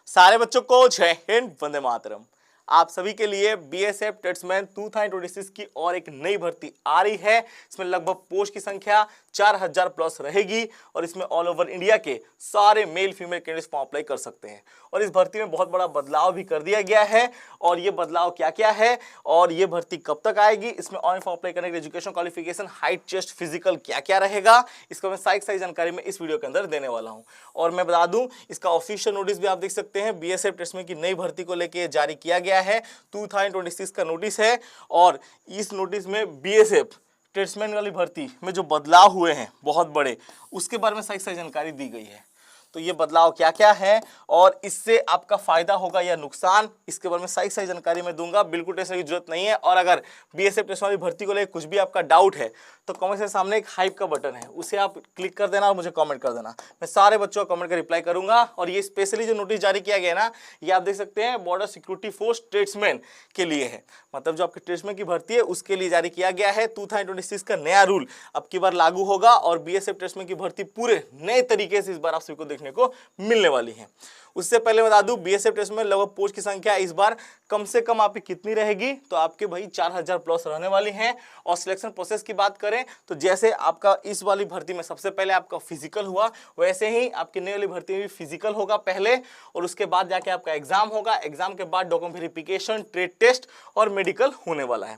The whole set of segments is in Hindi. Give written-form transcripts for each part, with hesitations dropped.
सारे बच्चों को जय हिंद, वंदे मातरम। आप सभी के लिए बीएसएफ टेट्समैन 2026 की और एक नई भर्ती आ रही है। इसमें लगभग पोस्ट की संख्या 4000 प्लस रहेगी और इसमें ऑल ओवर इंडिया के सारे male female candidates form apply कर सकते हैं। और इस भर्ती में बहुत बड़ा बदलाव भी कर दिया गया है। और ये बदलाव क्या क्या है और ये भर्ती कब तक आएगी, इसमें ऑनलाइन फॉर्म अप्लाई करने के लिए education qualification, height, chest, physical क्या क्या रहेगा, इसका मैं सारी जानकारी मैं इस वीडियो के अंदर देने वाला हूं। और मैं बता दूं, इसका ऑफिशियल नोटिस भी आप देख सकते हैं। बीएसएफ टेट्समैन की नई भर्ती को लेकर जारी किया गया है। 2026 का नोटिस है और इस नोटिस में बीएसएफ टेट्समैन वाली भर्ती में जो बदलाव हुए हैं बहुत बड़े, उसके बारे में सही जानकारी दी गई है। तो ये बदलाव क्या क्या है और इससे आपका फायदा होगा या नुकसान, इसके बारे में सही जानकारी मैं दूंगा। बिल्कुल टेंशन की जरूरत नहीं है। और अगर बीएसएफ टेट्समैन वाली भर्ती को लेकर कुछ भी आपका डाउट है तो कमेंट के सामने एक हाइप का बटन है, उसे आप क्लिक कर देना और मुझे कमेंट कर देना। मैं सारे बच्चों का कमेंट का रिप्लाई करूंगा। और ये स्पेशली जो नोटिस जारी किया गया ना, ये आप देख सकते हैं बॉर्डर सिक्योरिटी फोर्स टेट्समैन के लिए है। मतलब जो आपके टेट्समैन की भर्ती है उसके लिए जारी किया गया है। 2026 का नया रूल अब की बार लागू होगा और बीएसएफ टेट्समैन की भर्ती पूरे नए तरीके से इस बार आप सभी को देखने को मिलने वाली है। उससे पहले बता दूं, बीएसएफ टेट्समैन लगभग पोस्ट की संख्या इस बार कम से कम आपकी कितनी रहेगी, तो आपके भाई 4000 प्लस रहने वाली हैं। और सिलेक्शन प्रोसेस की बात करें तो जैसे आपका इस वाली भर्ती में सबसे पहले आपका फिजिकल हुआ, वैसे ही आपकी नई वाली भर्ती में भी फिजिकल होगा पहले और उसके बाद जाके आपका एग्जाम होगा। एग्जाम के बाद डॉक्यूमेंट वेरिफिकेशन, ट्रेड टेस्ट और मेडिकल होने वाला है।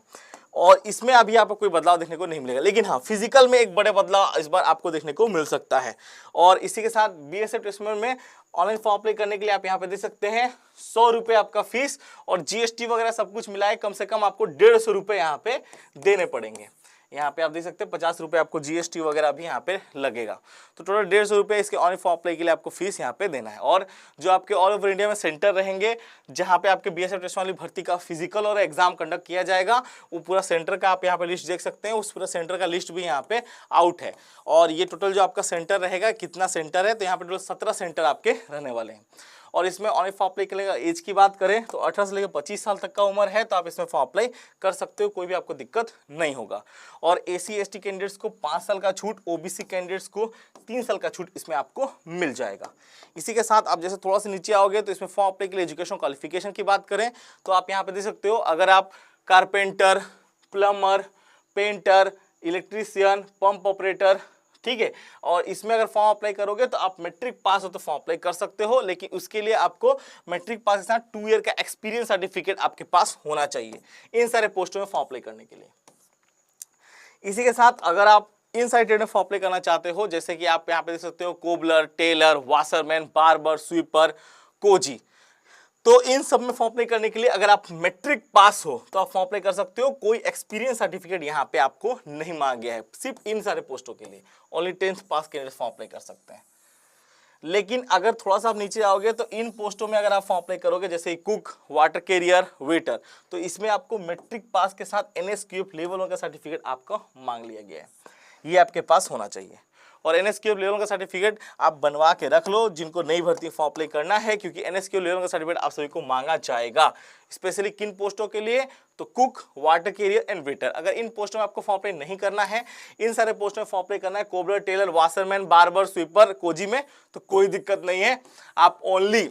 और इसमें अभी आपको कोई बदलाव देखने को नहीं मिलेगा, लेकिन हाँ फिजिकल में एक बड़े बदलाव इस बार आपको देखने को मिल सकता है। और इसी के साथ बीएसएफ टेट्समैन में ऑनलाइन फॉर्म अप्लाई करने के लिए आप यहाँ पे देख सकते हैं 100 रुपये आपका फीस और जीएसटी वगैरह सब कुछ मिलाए कम से कम आपको 150 रुपये यहाँ पे देने पड़ेंगे। यहाँ पे आप देख सकते हैं 50 रुपये आपको जीएसटी वगैरह भी यहाँ पे लगेगा। तो टोटल 150 रुपये इसके ऑनलाइन फॉर्म अप्लाई के लिए आपको फीस यहाँ पे देना है। और जो आपके ऑल ओवर इंडिया में सेंटर रहेंगे जहाँ पे आपके बीएसएफ टेट्समैन वाली भर्ती का फिजिकल और एग्जाम कंडक्ट किया जाएगा, वो पूरा सेंटर का आप यहाँ पे लिस्ट देख सकते हैं। उस पूरा सेंटर का लिस्ट भी यहाँ पे आउट है। और ये टोटल जो आपका सेंटर रहेगा, कितना सेंटर है, तो यहाँ पे टोटल 17 सेंटर आपके रहने वाले हैं। और इसमें ऑनलाइन फॉर्म अप्लाई करने का एज की बात करें तो 18 से लेकर 25 साल तक का उम्र है, तो आप इसमें फॉर्म अप्लाई कर सकते हो, कोई भी आपको दिक्कत नहीं होगा। और एसी एसटी कैंडिडेट्स को 5 साल का छूट, ओबीसी कैंडिडेट्स को 3 साल का छूट इसमें आपको मिल जाएगा। इसी के साथ आप जैसे थोड़ा सा नीचे आओगे तो इसमें फॉर्म अप्लाई के लिए एजुकेशन क्वालिफिकेशन की बात करें तो आप यहाँ पे देख सकते हो, अगर आप carpenter, plumber, painter, electrician, pump operator, ठीक है, और इसमें अगर फॉर्म अप्लाई करोगे तो आप मैट्रिक पास हो तो फॉर्म अप्लाई कर सकते हो, लेकिन उसके लिए आपको मैट्रिक पास के साथ 2 ईयर का एक्सपीरियंस सर्टिफिकेट आपके पास होना चाहिए इन सारे पोस्टों में फॉर्म अप्लाई करने के लिए। इसी के साथ अगर आप इन सारे ट्रेड में फॉर्म अप्लाई करना चाहते हो, जैसे कि आप यहाँ पे देख सकते हो cobbler, tailor, washerman, barber, sweeper, कोजी, तो इन सब में फॉर्म अप्लाई करने के लिए अगर आप मैट्रिक पास हो तो आप फॉर्म अप्लाई कर सकते हो। कोई एक्सपीरियंस सर्टिफिकेट यहाँ पे आपको नहीं मांगा गया है, सिर्फ इन सारे पोस्टों के लिए ओनली 10th पास कैंडिडेट फॉर्म अप्लाई कर सकते हैं। लेकिन अगर थोड़ा सा आप नीचे आओगे तो इन पोस्टों में अगर आप फॉर्म अप्लाई करोगे जैसे कुक, वाटर कैरियर, वेटर, तो इसमें आपको मैट्रिक पास के साथ एनएसक्यूएफ लेवल का सर्टिफिकेट आपको मांग लिया गया है, ये आपके पास होना चाहिए। और एनएसक्यूएफ लेवल का सर्टिफिकेट आप बनवा के रख लो जिनको नई भर्ती फॉर्म अप्लाई करना है, क्योंकि एनएसक्यूएफ लेवल का सर्टिफिकेट आप सभी को मांगा जाएगा। स्पेशली किन पोस्टों के लिए, तो cook, water career and waiter. अगर इन पोस्टों में आपको फॉर्म अप्लाई नहीं करना है, इन सारे पोस्टों में फॉर्म अप्लाई करना है cobbler, tailor, washerman, barber, sweeper, कोजी में, तो कोई दिक्कत नहीं है, आप ओनली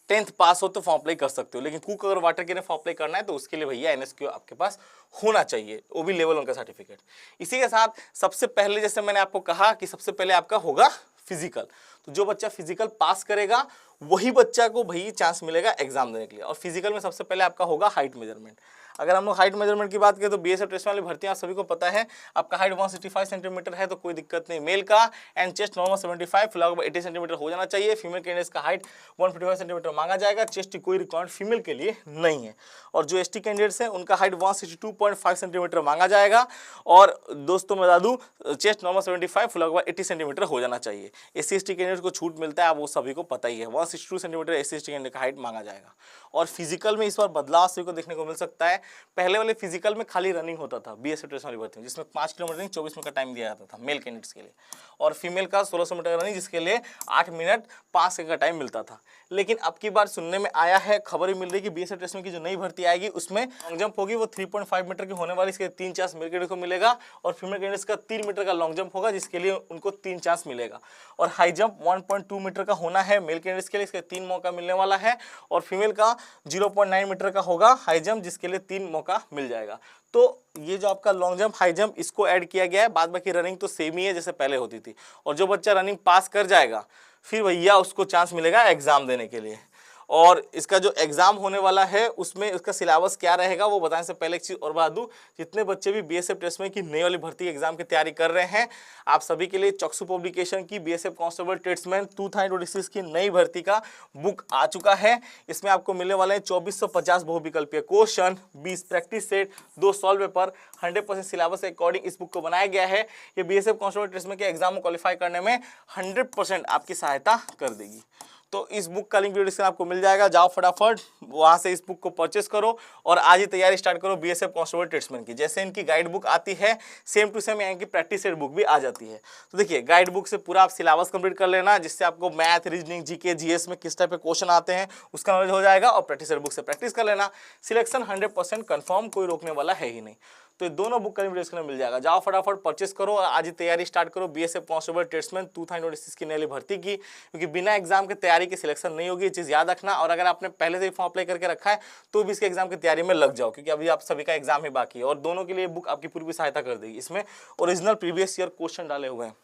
10th पास हो तो फॉर्म अप्लाई कर सकते हो। लेकिन कुक अगर वाटर के लिए फॉर्म अप्लाई करना है तो उसके लिए भैया एनएसक्यू आपके पास होना चाहिए, वो भी लेवल 1 का सर्टिफिकेट। इसी के साथ सबसे पहले जैसे मैंने आपको कहा कि सबसे पहले आपका होगा फिजिकल, तो जो बच्चा फिजिकल पास करेगा वही बच्चा को भैया चांस मिलेगा एग्जाम देने के लिए। और फिजिकल में सबसे पहले आपका होगा हाइट मेजरमेंट। अगर हम लोग हाइट मेजरमेंट की बात करें तो बीएसएफ टेट्समैन वाली भर्तियां सभी को पता है, आपका हाइट 165 सेंटीमीटर है तो कोई दिक्कत नहीं मेल का, एंड चेस्ट नॉर्मल 75, लगभग 80 सेंटीमीटर हो जाना चाहिए। फीमेल कैंडिडेट्स का हाइट 155 सेंटीमीटर मांगा जाएगा, चेस्ट की कोई रिक्वायरमेंट फीमेल के लिए नहीं है। और जो एसटी कैंडिडेट्स हैं उनका हाइट 162.5 सेंटीमीटर मांगा जाएगा। और दोस्तों मैं बता दूं, चेस्ट नॉर्मल 75, लगभग 80 सेंटीमीटर हो जाना चाहिए। एससी एसटी कैंडिडेट्स को छूट मिलता है, आप वो सभी को पता ही है, 162 सेंटीमीटर एससी एसटी कैंडिडेट का हाइट मांगा जाएगा। और फिजिकल में इस बार बदलाव सभी को देखने को मिल सकता है। पहले वाले फिजिकल में खाली रनिंग होता था बीएसएफ टेस्ट वाली भर्ती में, जिसमें 5 किलोमीटर रनिंग 24 मिनट का टाइम दिया जाता था मेल कैंडिडेट्स के लिए, और फीमेल का 1600 मीटर रनिंग जिसके लिए 8 मिनट 5 सेकंड का टाइम मिलता था। लेकिन अब की बार सुनने में आया है, खबर भी मिल रही है कि बीएसएफ टेस्ट में की जो नई भर्ती आएगी उसमें लॉन्ग जंप होगी वो 3.5 मीटर की होने वाली, इसके 3 चांस मेल कैंडिडेट को मिलेगा, और फीमेल कैंडिडेट्स का 3 मीटर का लॉन्ग जंप होगा जिसके लिए उनको 3 चांस मिलेगा, और हाई जंप 1.2 मीटर का होना है मेल कैंडिडेट्स के लिए, इसके 3 मौका मिलने वाला है, और फीमेल का 0.9 मीटर का होगा हाई जंप जिसके लिए 3 मौका मिल जाएगा। तो ये जो आपका लॉन्ग जंप हाई जंप इसको ऐड किया गया है, बाद बाकी रनिंग तो सेम ही है जैसे पहले होती थी, और जो बच्चा रनिंग पास कर जाएगा फिर भैया उसको चांस मिलेगा एग्जाम देने के लिए। और इसका जो एग्जाम होने वाला है उसमें उसका सिलेबस क्या रहेगा वो बताने से पहले एक चीज और बता दूं, जितने बच्चे भी बीएसएफ टेस्ट में की नई वाली भर्ती एग्जाम की तैयारी कर रहे हैं, आप सभी के लिए चक्षु पब्लिकेशन की बीएसएफ कांस्टेबल टेस्टमैन 2026 की नई भर्ती का बुक आ चुका है। इसमें आपको मिलने वाले हैं 2450 बहुविकल्पीय question, 20 practice set, 2 solve paper, 100% syllabus के अकॉर्डिंग इस बुक को बनाया गया है। ये बीएसएफ कांस्टेबल टेस्टमैन के एग्जाम को क्वालिफाई करने में 100% आपकी सहायता कर देगी। तो इस बुक का लिंक वीडियो डिस्क्रिप्शन आपको मिल जाएगा, जाओ फटाफट वहां से इस बुक को परचेस करो और आज ही तैयारी स्टार्ट करो बीएसएफ कांस्टेबल टेस्टमैन की। जैसे इनकी गाइड बुक आती है सेम टू सेम यहाँ की प्रैक्टिस सेट बुक भी आ जाती है। तो देखिए गाइड बुक से पूरा आप सिलेबस कंप्लीट कर लेना, जिससे आपको मैथ, रीजनिंग, जीके, जीएस में किस टाइप के क्वेश्चन आते हैं उसका नॉलेज हो जाएगा, और प्रैक्टिस सेट बुक से प्रैक्टिस कर लेना। सिलेक्शन 100% कंफर्म, कोई रोकने वाला है ही नहीं। तो ये दोनों बुक का वीडियो इसके मिल जाएगा, जाओ फटाफट परचेस करो और आज ही तैयारी स्टार्ट करो बीएसएफ कांस्टेबल टेस्टमैन 2026 की नई भर्ती की, क्योंकि बिना एग्जाम की तैयारी की सिलेक्शन नहीं होगी, ये चीज़ याद रखना। और अगर आपने पहले से ही फॉर्म अप्लाई करके रखा है तो भी इसके एग्जाम की तैयारी में लग जाओ, क्योंकि अभी आप सभी का एग्जाम ही बाकी है, और दोनों के लिए बुक आपकी पूरी सहायता कर देगी। इसमें ओरिजिनल प्रीवियस ईयर क्वेश्चन डाले हुए हैं।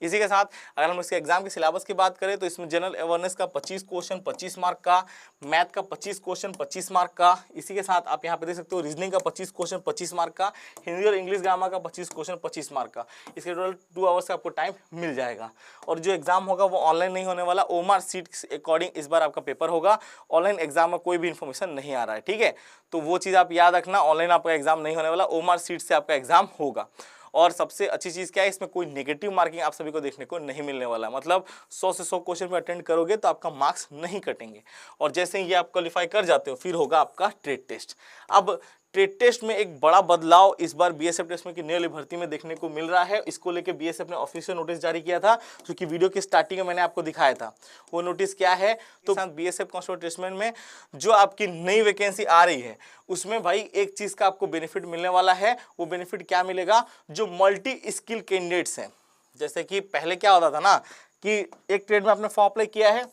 इसी के साथ अगर हम इसके एग्जाम के सिलेबस की बात करें तो इसमें जनरल अवेयरनेस का 25 क्वेश्चन 25 मार्क का, मैथ का 25 क्वेश्चन 25 मार्क का, इसी के साथ आप यहाँ पे देख सकते हो रीजनिंग का 25 क्वेश्चन 25 मार्क का, हिंदी और इंग्लिश ग्रामर का 25 क्वेश्चन 25 मार्क का। इसके टोटल 2 आवर्स का आपको टाइम मिल जाएगा। और जो एग्जाम होगा वो ऑनलाइन नहीं होने वाला, ओमार सीट के अकॉर्डिंग इस बार आपका पेपर होगा। ऑनलाइन एग्जाम में कोई भी इन्फॉर्मेशन नहीं आ रहा है, ठीक है, तो वो चीज़ आप याद रखना, ऑनलाइन आपका एग्जाम नहीं होने वाला, ओमार सीट से आपका एग्जाम होगा। और सबसे अच्छी चीज़ क्या है, इसमें कोई नेगेटिव मार्किंग आप सभी को देखने को नहीं मिलने वाला है, मतलब 100 से 100 क्वेश्चन में अटेंड करोगे तो आपका मार्क्स नहीं कटेंगे। और जैसे ही ये आप क्वालिफाई कर जाते हो फिर होगा आपका ट्रेड टेस्ट। अब ट्रेड टेस्ट में एक बड़ा बदलाव इस बार बीएसएफ टेस्ट में की नई वाली भर्ती में देखने को मिल रहा है। इसको लेके बीएसएफ ने ऑफिशियल नोटिस जारी किया था, जो कि वीडियो की स्टार्टिंग में मैंने आपको दिखाया था। वो नोटिस क्या है, तो बीएसएफ कांस्टेबल टेस्टमैन में जो आपकी नई वैकेंसी आ रही है उसमें भाई एक चीज का आपको बेनिफिट मिलने वाला है। वो बेनिफिट क्या मिलेगा, जो मल्टी स्किल कैंडिडेट्स हैं, जैसे कि पहले क्या होता था ना कि एक ट्रेड में आपने फॉर्म अप्लाई किया है,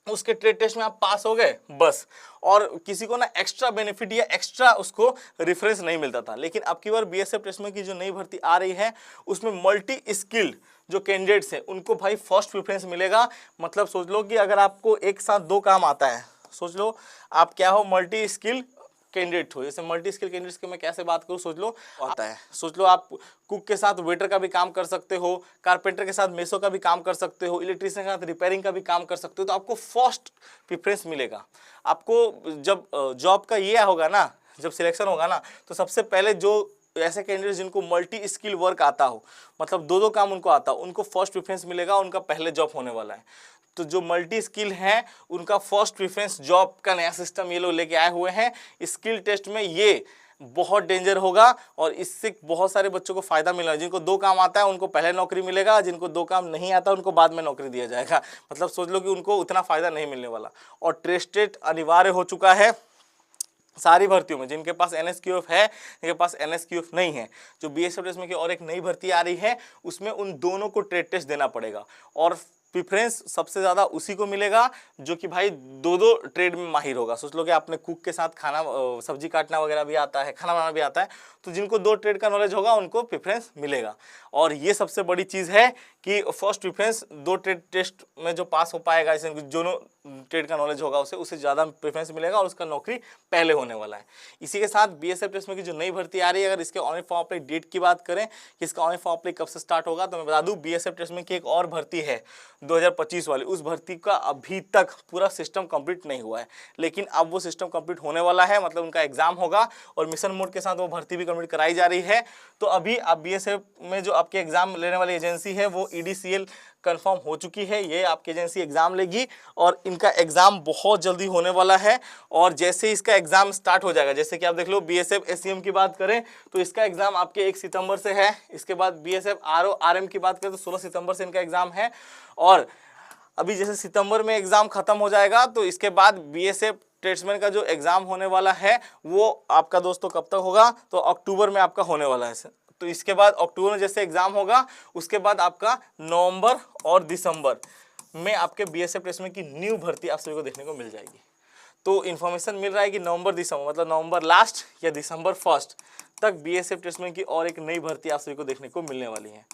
उसके ट्रेड टेस्ट में आप पास हो गए बस, और किसी को ना एक्स्ट्रा बेनिफिट या एक्स्ट्रा उसको रेफरेंस नहीं मिलता था। लेकिन अब की बार बीएसएफ टेस्ट में की जो नई भर्ती आ रही है उसमें मल्टी स्किल्ड जो कैंडिडेट्स हैं उनको भाई फर्स्ट प्रेफरेंस मिलेगा। मतलब सोच लो कि अगर आपको एक साथ 2 काम आता है, सोच लो आप क्या हो, मल्टी स्किल कैंडिडेट हो। जैसे मल्टी स्किल कैंडिडेट्स की मैं कैसे बात करूँ, सोच लो आता है, सोच लो आप कुक के साथ वेटर का भी काम कर सकते हो, कारपेंटर के साथ मेसो का भी काम कर सकते हो, इलेक्ट्रीशियन के साथ रिपेयरिंग का भी काम कर सकते हो, तो आपको फर्स्ट प्रेफरेंस मिलेगा। आपको जब जॉब का ये होगा ना, जब सिलेक्शन होगा ना, तो सबसे पहले जो ऐसे कैंडिडेट जिनको मल्टी स्किल वर्क आता हो, मतलब 2 काम उनको आता हो, उनको फर्स्ट प्रेफरेंस मिलेगा, उनका पहले जॉब होने वाला है। तो जो मल्टी स्किल हैं उनका फर्स्ट प्रेफरेंस जॉब का नया सिस्टम ये लोग लेके आए हुए हैं। स्किल टेस्ट में ये बहुत डेंजर होगा और इससे बहुत सारे बच्चों को फायदा मिलेगा। जिनको 2 काम आता है उनको पहले नौकरी मिलेगा, जिनको 2 काम नहीं आता उनको बाद में नौकरी दिया जाएगा। मतलब सोच लो कि उनको उतना फायदा नहीं मिलने वाला। और टेस्ट अनिवार्य हो चुका है सारी भर्तियों में, जिनके पास एनएसक्यूएफ है, जिनके पास एनएसक्यूएफ नहीं है। जो बीएसएफ टेस्ट में की और एक नई भर्ती आ रही है उसमें उन दोनों को ट्रेड टेस्ट देना पड़ेगा, और प्रेफरेंस सबसे ज़्यादा उसी को मिलेगा जो कि भाई 2 ट्रेड में माहिर होगा। सोच लो कि आपने कुक के साथ खाना सब्जी काटना वगैरह भी आता है, खाना बनाना भी आता है, तो जिनको 2 ट्रेड का नॉलेज होगा उनको प्रेफरेंस मिलेगा। और ये सबसे बड़ी चीज़ है कि फर्स्ट प्रेफरेंस 2 ट्रेड टेस्ट में जो पास हो पाएगा, जैसे दोनों ट्रेड का नॉलेज होगा उसे ज़्यादा प्रेफरेंस मिलेगा और उसका नौकरी पहले होने वाला है। इसी के साथ बीएसएफ टेस्ट में की जो नई भर्ती आ रही है, अगर इसके ऑनलाइन फॉर्म अप्लाई डेट की बात करें कि इसका ऑनलाइन फॉर्म अप्लाई कब से स्टार्ट होगा, तो मैं बता दूं बीएसएफ टेस्ट में की एक और भर्ती है 2025 वाली, उस भर्ती का अभी तक पूरा सिस्टम कंप्लीट नहीं हुआ है, लेकिन अब वो सिस्टम कंप्लीट होने वाला है। मतलब उनका एग्जाम होगा और मिशन मोड के साथ वो भर्ती भी कंप्लीट कराई जा रही है। तो अभी आप बीएसएफ में जो आपके एग्जाम लेने वाली एजेंसी है वो EDCL कंफर्म हो चुकी है, ये आपकी एजेंसी एग्जाम लेगी और इनका एग्जाम बहुत जल्दी होने वाला है। और जैसे इसका एग्जाम स्टार्ट हो जाएगा, जैसे कि आप देख लो BSF SCM की बात करें तो इसका एग्जाम आपके 1 सितंबर से है। इसके बाद BSF RO RM की बात करें तो 16 सितंबर से इनका एग्जाम है। और अभी जैसे सितंबर में एग्जाम खत्म हो जाएगा तो इसके बाद BSF ट्रेड्समैन का जो एग्जाम होने वाला है वो आपका दोस्तों कब तक होगा, तो अक्टूबर में आपका होने वाला है। तो इसके बाद अक्टूबर में जैसे एग्जाम होगा उसके बाद आपका नवंबर और दिसंबर में आपके BSF ट्रेड्समैन की न्यू भर्ती आप सभी को देखने को मिल जाएगी। तो इन्फॉर्मेशन मिल रहा है कि नवंबर दिसंबर मतलब नवंबर लास्ट या दिसंबर फर्स्ट तक BSF ट्रेड्समैन की और एक नई भर्ती आप सभी को देखने को मिलने वाली है।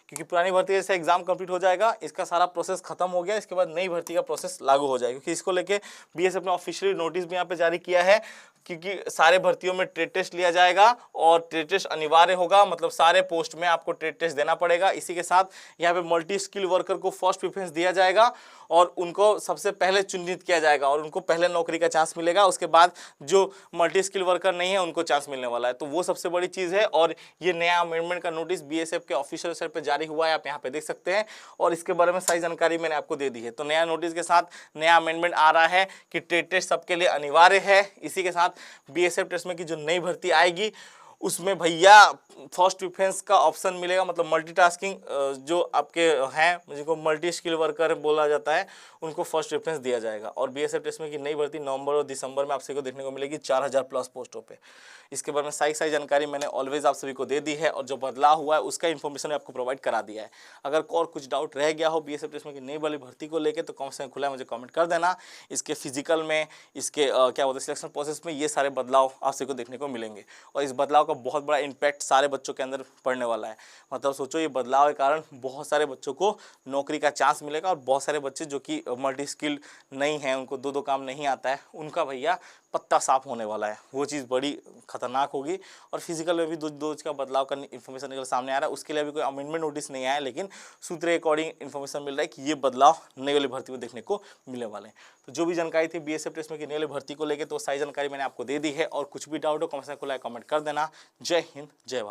क्योंकि पुरानी भर्ती जैसे एग्जाम कंप्लीट हो जाएगा, इसका सारा प्रोसेस खत्म हो गया, इसके बाद नई भर्ती का प्रोसेस लागू हो जाएगा। क्योंकि इसको लेके BSF ने ऑफिशियली नोटिस भी यहाँ पे जारी किया है, क्योंकि सारे भर्तियों में ट्रेड टेस्ट लिया जाएगा और ट्रेड टेस्ट अनिवार्य होगा, मतलब सारे पोस्ट में आपको ट्रेड टेस्ट देना पड़ेगा। इसी के साथ यहाँ पे मल्टी स्किल वर्कर को फर्स्ट प्रेफरेंस दिया जाएगा और उनको सबसे पहले चिन्हित किया जाएगा और उनको पहले नौकरी का चांस मिलेगा। उसके बाद जो मल्टी स्किल वर्कर नहीं है उनको चांस मिलने वाला है, तो वो सबसे बड़ी चीज़ है। और ये नया अमेंडमेंट का नोटिस BSF के ऑफिशियल वेबसाइट पर जारी हुआ है, आप यहाँ पे देख सकते हैं और इसके बारे में सारी जानकारी मैंने आपको दे दी है। तो नया नोटिस के साथ नया अमेंडमेंट आ रहा है कि ट्रेड टेस्ट सबके लिए अनिवार्य है। इसी के साथ BSF ट्रेड्समैन की जो नई भर्ती आएगी उसमें भैया फर्स्ट प्रेफरेंस का ऑप्शन मिलेगा, मतलब मल्टीटास्किंग जो आपके हैं जिनको मल्टी स्किल वर्कर बोला जाता है उनको फर्स्ट प्रेफरेंस दिया जाएगा। और BSF ट्रेड्समैन की नई भर्ती नवंबर और दिसंबर में आप सभी को देखने को मिलेगी 4000 प्लस पोस्टों पे। इसके बारे में सारी जानकारी मैंने ऑलवेज आप सभी को दे दी है और जो बदलाव हुआ है उसका इन्फॉर्मेशन आपको प्रोवाइड करा दिया है। अगर और कुछ डाउट रह गया हो BSF ट्रेड्समैन की नई वाली भर्ती को लेकर तो कमेंट सेक्शन खुला है, मुझे कमेंट कर देना। इसके फिजिकल में, इसके क्या बोलते हैं सिलेक्शन प्रोसेस में ये सारे बदलाव आप सभी को देखने को मिलेंगे और इस बदलाव का बहुत बड़ा इम्पैक्ट सारे बच्चों के अंदर पड़ने वाला है। मतलब सोचो ये बदलाव के कारण बहुत सारे बच्चों को नौकरी का चांस मिलेगा और बहुत सारे बच्चे जो कि मल्टी स्किल्ड नहीं हैं, उनको दो काम नहीं आता है, उनका भैया पत्ता साफ होने वाला है। वो चीज़ बड़ी खतरनाक होगी। और फिजिकल में भी दो का बदलाव का इन्फॉर्मेशन निकल सामने आ रहा है, उसके लिए अभी कोई अमेंडमेंट नोटिस नहीं आया, लेकिन सूत्र के अकॉर्डिंग इन्फॉर्मेशन मिल रहा है कि ये बदलाव नई वाली भर्ती में देखने को मिलने वाले हैं। तो जो भी जानकारी थी BSF ट्रेड्समैन की नई वाली भर्ती को लेकर तो सारी जानकारी मैंने आपको दे दी है और कुछ भी डाउट हो कमेंट सेक्शन खुला है, कमेंट कर देना। जय हिंद, जय भारत।